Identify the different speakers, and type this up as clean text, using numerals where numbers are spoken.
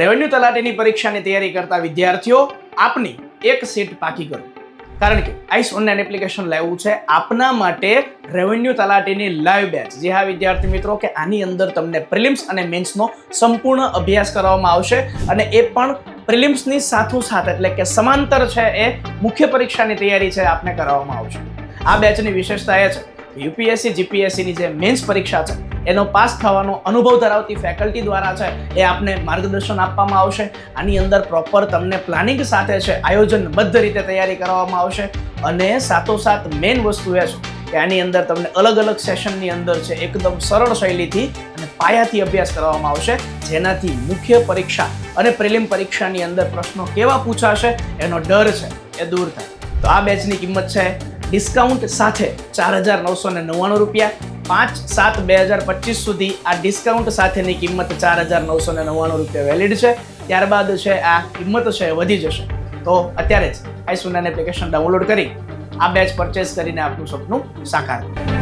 Speaker 1: Revenue તલાટીની પરીક્ષાની તૈયારી કરતા વિદ્યાર્થીઓ આપની એક સીટ પાકી કરો, કારણ કે આઈસ ઓનલાઈન એપ્લિકેશન લાવ્યું છે આપના માટે રેવન્યુ તલાટીની લાઈવ બેચ. જે હા વિદ્યાર્થી મિત્રો, કે આની અંદર તમને પ્રિલિમ્સ અને મેન્સનો સંપૂર્ણ અભ્યાસ કરવામાં આવશે અને એ પણ પ્રિલિમ્સની સાથોસાથ, એટલે કે સમાંતર છે એ મુખ્ય પરીક્ષાની તૈયારી છે આપને કરાવવામાં આવશે. આ બેચની વિશેષતા એ છે યુપીએસસી જીપીએસસીની જે મેન્સ પરીક્ષા છે એનો પાસ થવાનો અનુભવ ધરાવતી ફેકલ્ટી દ્વારા છે એ આપને માર્ગદર્શન આપવામાં આવશે. આની અંદર પ્રોપર તમને પ્લાનિંગ સાથે છે આયોજનબદ્ધ રીતે તૈયારી કરવામાં આવશે અને સાથોસાથ મેઇન વસ્તુ એ છે કે આની અંદર તમને અલગ અલગ સેશનની અંદર છે એકદમ સરળ શૈલીથી અને પાયાથી અભ્યાસ કરવામાં આવશે, જેનાથી મુખ્ય પરીક્ષા અને પ્રિલિમ પરીક્ષાની અંદર પ્રશ્નો કેવા પૂછાશે એનો ડર છે એ દૂર થાય. તો આ બેચની કિંમત છે ડિસ્કાઉન્ટ સાથે ₹4,999, 5/7/2025 સુધી આ ડિસ્કાઉન્ટ સાથેની કિંમત ₹4,999 વેલિડ છે. ત્યારબાદ છે આ કિંમત છે વધી જશે. તો અત્યારે જ આઈસ ઓનલાઈન એપ્લિકેશન ડાઉનલોડ કરી આ બેચ પરચેસ કરીને આપનું સપનું સાકાર કરો.